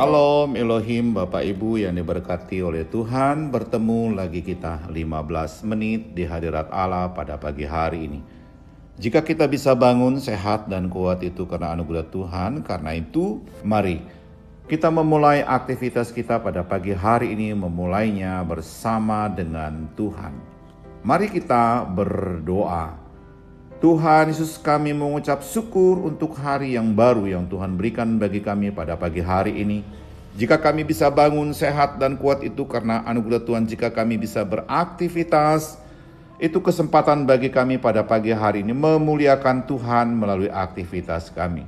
Shalom Elohim, Bapak Ibu yang diberkati oleh Tuhan. Bertemu lagi kita 15 menit di hadirat Allah pada pagi hari ini. Jika kita bisa bangun sehat dan kuat itu karena anugerah Tuhan. Karena itu mari kita memulai aktivitas kita pada pagi hari ini, memulainya bersama dengan Tuhan. Mari kita berdoa. Tuhan Yesus, kami mengucap syukur untuk hari yang baru yang Tuhan berikan bagi kami pada pagi hari ini. Jika kami bisa bangun sehat dan kuat itu karena anugerah Tuhan. Jika kami bisa beraktivitas, itu kesempatan bagi kami pada pagi hari ini memuliakan Tuhan melalui aktivitas kami.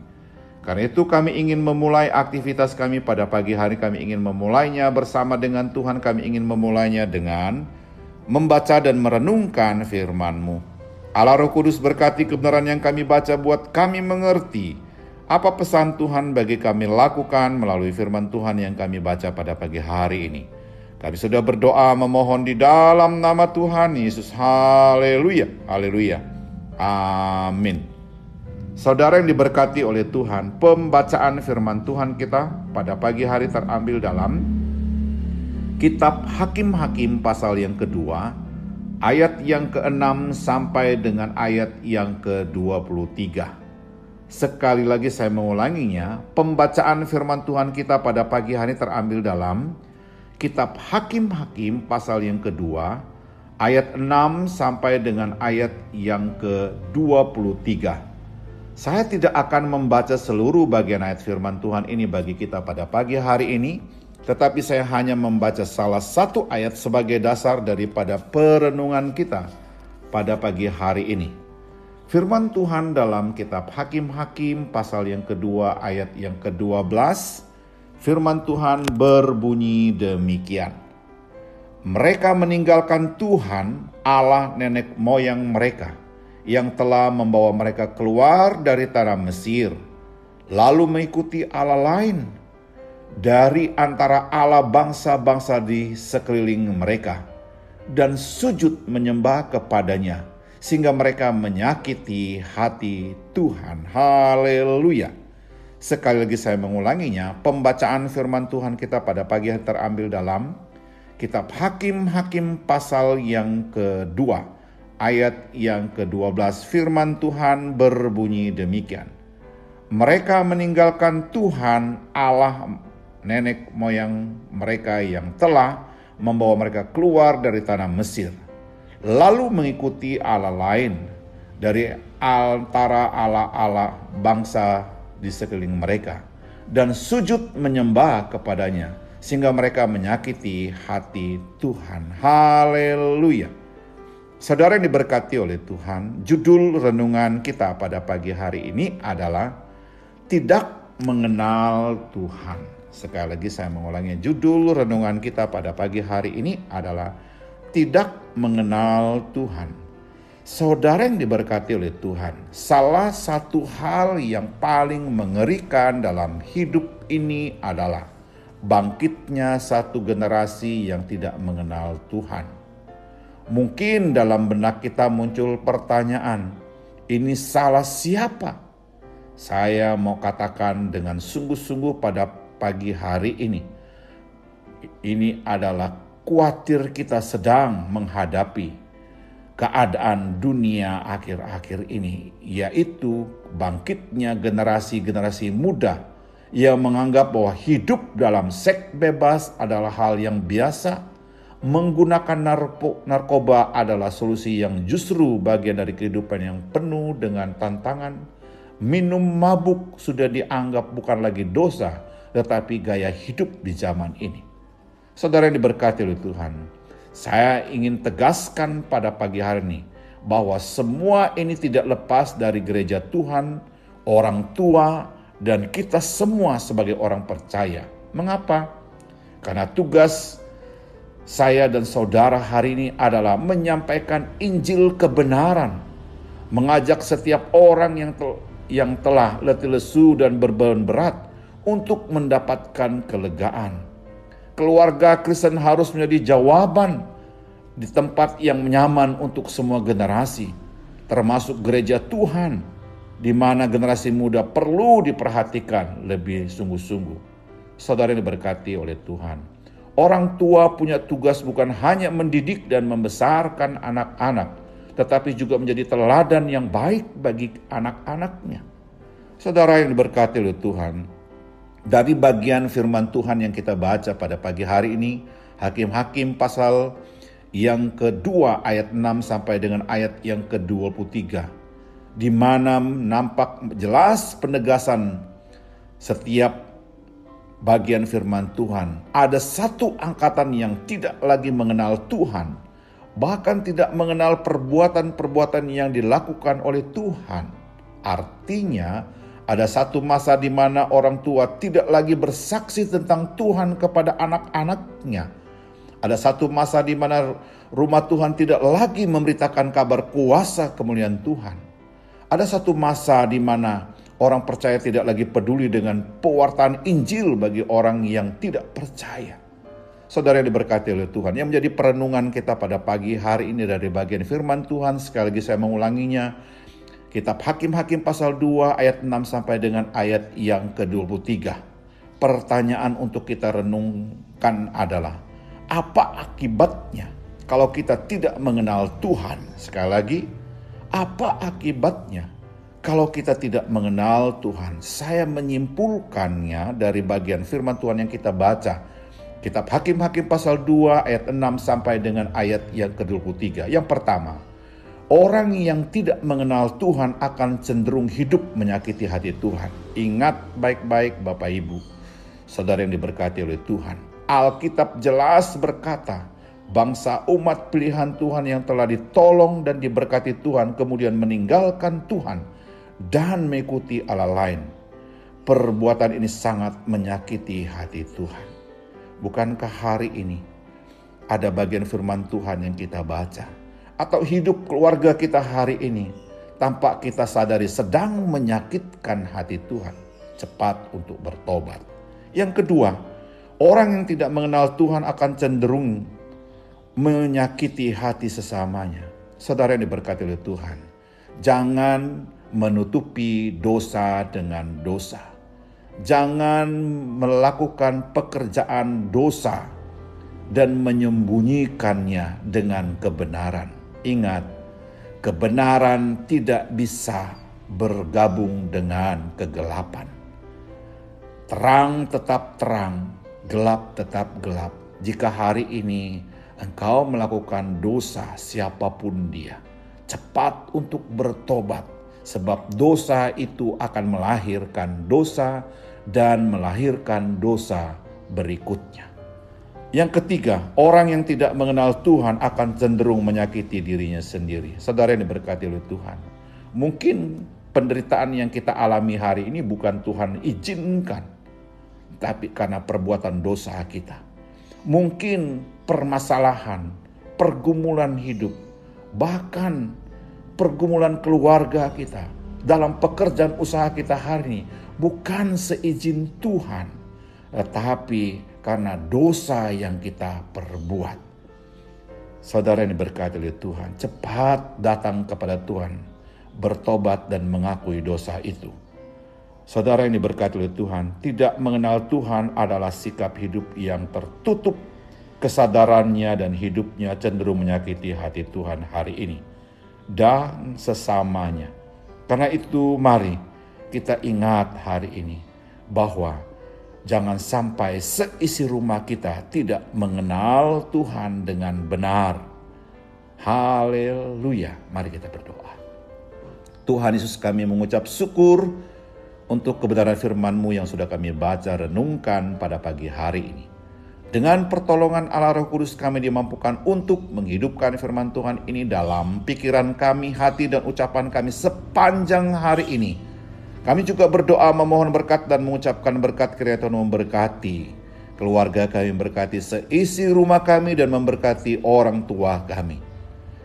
Karena itu kami ingin memulai aktivitas kami pada pagi hari. Kami ingin memulainya bersama dengan Tuhan. Kami ingin memulainya dengan membaca dan merenungkan firman-Mu. Allah Roh Kudus, berkati kebenaran yang kami baca buat kami mengerti apa pesan Tuhan bagi kami lakukan melalui firman Tuhan yang kami baca pada pagi hari ini. Kami sudah berdoa memohon di dalam nama Tuhan Yesus. Haleluya, haleluya, amin. Saudara yang diberkati oleh Tuhan, pembacaan firman Tuhan kita pada pagi hari terambil dalam Kitab Hakim-Hakim pasal yang kedua, ayat yang ke-6 sampai dengan ayat yang ke-23. Sekali lagi saya mengulanginya, pembacaan firman Tuhan kita pada pagi hari terambil dalam Kitab Hakim-Hakim pasal yang kedua, ayat 6 sampai dengan ayat yang ke-23. Saya tidak akan membaca seluruh bagian ayat firman Tuhan ini bagi kita pada pagi hari ini, tetapi saya hanya membaca salah satu ayat sebagai dasar daripada perenungan kita pada pagi hari ini. Firman Tuhan dalam Kitab Hakim-Hakim pasal yang kedua ayat yang ke-12. Firman Tuhan berbunyi demikian. Mereka meninggalkan Tuhan Allah nenek moyang mereka yang telah membawa mereka keluar dari tanah Mesir, lalu mengikuti Allah lain dari antara Allah bangsa-bangsa di sekeliling mereka, dan sujud menyembah kepadanya, sehingga mereka menyakiti hati Tuhan. Haleluya. Sekali lagi saya mengulanginya, pembacaan firman Tuhan kita pada pagi hari terambil dalam Kitab Hakim-Hakim pasal yang kedua, ayat yang ke-12. Firman Tuhan berbunyi demikian. Mereka meninggalkan Tuhan Allah nenek moyang mereka yang telah membawa mereka keluar dari tanah Mesir, lalu mengikuti Allah lain dari antara Allah-Allah bangsa di sekeliling mereka, dan sujud menyembah kepadanya, sehingga mereka menyakiti hati Tuhan. Haleluya. Saudara yang diberkati oleh Tuhan, judul renungan kita pada pagi hari ini adalah Tidak Mengenal Tuhan. Sekali lagi saya mengulangi, judul renungan kita pada pagi hari ini adalah Tidak Mengenal Tuhan. Saudara yang diberkati oleh Tuhan, salah satu hal yang paling mengerikan dalam hidup ini adalah bangkitnya satu generasi yang tidak mengenal Tuhan. Mungkin dalam benak kita muncul pertanyaan, ini salah siapa? Saya mau katakan dengan sungguh-sungguh pada pagi hari ini adalah khawatir kita sedang menghadapi keadaan dunia akhir-akhir ini, yaitu bangkitnya generasi-generasi muda yang menganggap bahwa hidup dalam seks bebas adalah hal yang biasa, menggunakan narkoba adalah solusi yang justru bagian dari kehidupan yang penuh dengan tantangan, minum mabuk sudah dianggap bukan lagi dosa, tetapi gaya hidup di zaman ini. Saudara yang diberkati oleh Tuhan, saya ingin tegaskan pada pagi hari ini bahwa semua ini tidak lepas dari gereja Tuhan, orang tua, dan kita semua sebagai orang percaya. Mengapa? Karena tugas saya dan saudara hari ini adalah menyampaikan Injil kebenaran, mengajak setiap orang yang telah letih lesu dan berbeban berat untuk mendapatkan kelegaan. Keluarga Kristen harus menjadi jawaban di tempat yang nyaman untuk semua generasi, termasuk gereja Tuhan, di mana generasi muda perlu diperhatikan lebih sungguh-sungguh. Saudara yang diberkati oleh Tuhan, orang tua punya tugas bukan hanya mendidik dan membesarkan anak-anak, tetapi juga menjadi teladan yang baik bagi anak-anaknya. Saudara yang diberkati oleh Tuhan, dari bagian firman Tuhan yang kita baca pada pagi hari ini, Hakim-Hakim pasal yang kedua ayat 6 sampai dengan ayat yang ke-23, di mana nampak jelas penegasan setiap bagian firman Tuhan. Ada satu angkatan yang tidak lagi mengenal Tuhan, bahkan tidak mengenal perbuatan-perbuatan yang dilakukan oleh Tuhan. Artinya, ada satu masa di mana orang tua tidak lagi bersaksi tentang Tuhan kepada anak-anaknya. Ada satu masa di mana rumah Tuhan tidak lagi memberitakan kabar kuasa kemuliaan Tuhan. Ada satu masa di mana orang percaya tidak lagi peduli dengan pewartaan Injil bagi orang yang tidak percaya. Saudara yang diberkati oleh Tuhan, yang menjadi perenungan kita pada pagi hari ini dari bagian firman Tuhan, sekali lagi saya mengulanginya, Kitab Hakim-Hakim pasal 2 ayat 6 sampai dengan ayat yang ke-23. Pertanyaan untuk kita renungkan adalah, apa akibatnya kalau kita tidak mengenal Tuhan? Sekali lagi, apa akibatnya kalau kita tidak mengenal Tuhan? Saya menyimpulkannya dari bagian firman Tuhan yang kita baca. Kitab Hakim-Hakim pasal 2 ayat 6 sampai dengan ayat yang ke-23. Yang pertama, orang yang tidak mengenal Tuhan akan cenderung hidup menyakiti hati Tuhan. Ingat baik-baik Bapak Ibu, saudara yang diberkati oleh Tuhan. Alkitab jelas berkata, bangsa umat pilihan Tuhan yang telah ditolong dan diberkati Tuhan kemudian meninggalkan Tuhan dan mengikuti Allah lain. Perbuatan ini sangat menyakiti hati Tuhan. Bukankah hari ini ada bagian firman Tuhan yang kita baca, atau hidup keluarga kita hari ini tampak kita sadari sedang menyakitkan hati Tuhan? Cepat untuk bertobat. Yang kedua, orang yang tidak mengenal Tuhan akan cenderung menyakiti hati sesamanya. Saudara yang diberkati oleh Tuhan, jangan menutupi dosa dengan dosa. Jangan melakukan pekerjaan dosa dan menyembunyikannya dengan kebenaran. Ingat, kebenaran tidak bisa bergabung dengan kegelapan. Terang tetap terang, gelap tetap gelap. Jika hari ini engkau melakukan dosa, siapapun dia, cepat untuk bertobat, sebab dosa itu akan melahirkan dosa dan melahirkan dosa berikutnya. Yang ketiga, orang yang tidak mengenal Tuhan akan cenderung menyakiti dirinya sendiri. Saudara yang diberkati oleh Tuhan, mungkin penderitaan yang kita alami hari ini bukan Tuhan izinkan, tapi karena perbuatan dosa kita. Mungkin permasalahan, pergumulan hidup, bahkan pergumulan keluarga kita, dalam pekerjaan usaha kita hari ini, bukan seizin Tuhan, tetapi karena dosa yang kita perbuat. Saudara yang diberkati oleh Tuhan, cepat datang kepada Tuhan, bertobat dan mengakui dosa itu. Saudara yang diberkati oleh Tuhan, tidak mengenal Tuhan adalah sikap hidup yang tertutup. Kesadarannya dan hidupnya cenderung menyakiti hati Tuhan hari ini dan sesamanya. Karena itu mari kita ingat hari ini bahwa jangan sampai seisi rumah kita tidak mengenal Tuhan dengan benar. Haleluya. Mari kita berdoa. Tuhan Yesus, kami mengucap syukur untuk kebenaran firman-Mu yang sudah kami baca renungkan pada pagi hari ini. Dengan pertolongan Allah Roh Kudus kami dimampukan untuk menghidupkan firman Tuhan ini dalam pikiran kami, hati dan ucapan kami sepanjang hari ini. Kami juga berdoa memohon berkat dan mengucapkan berkat kiranya Tuhan memberkati keluarga kami, memberkati seisi rumah kami dan memberkati orang tua kami.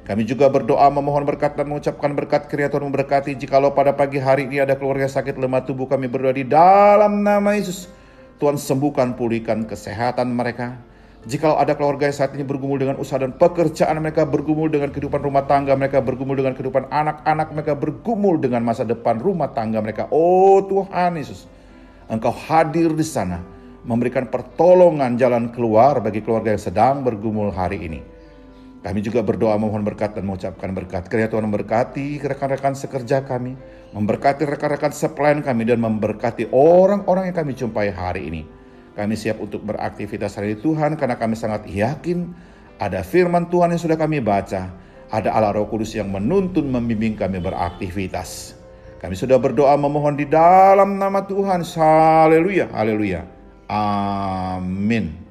Kami juga berdoa memohon berkat dan mengucapkan berkat kiranya Tuhan memberkati. Jikalau pada pagi hari ini ada keluarga sakit lemah tubuh, kami berdoa di dalam nama Yesus, Tuhan sembuhkan, pulihkan kesehatan mereka. Jikalau ada keluarga yang saat ini bergumul dengan usaha dan pekerjaan mereka, bergumul dengan kehidupan rumah tangga mereka, bergumul dengan kehidupan anak-anak mereka, bergumul dengan masa depan rumah tangga mereka. Oh Tuhan Yesus, Engkau hadir di sana, memberikan pertolongan jalan keluar bagi keluarga yang sedang bergumul hari ini. Kami juga berdoa memohon berkat dan mengucapkan berkat. Kiranya Tuhan memberkati rekan-rekan sekerja kami, memberkati rekan-rekan sepelayan kami, dan memberkati orang-orang yang kami jumpai hari ini. Kami siap untuk beraktivitas hari ini Tuhan, karena kami sangat yakin ada firman Tuhan yang sudah kami baca. Ada Allah Roh Kudus yang menuntun membimbing kami beraktivitas. Kami sudah berdoa memohon di dalam nama Tuhan. Haleluya, haleluya. Amin.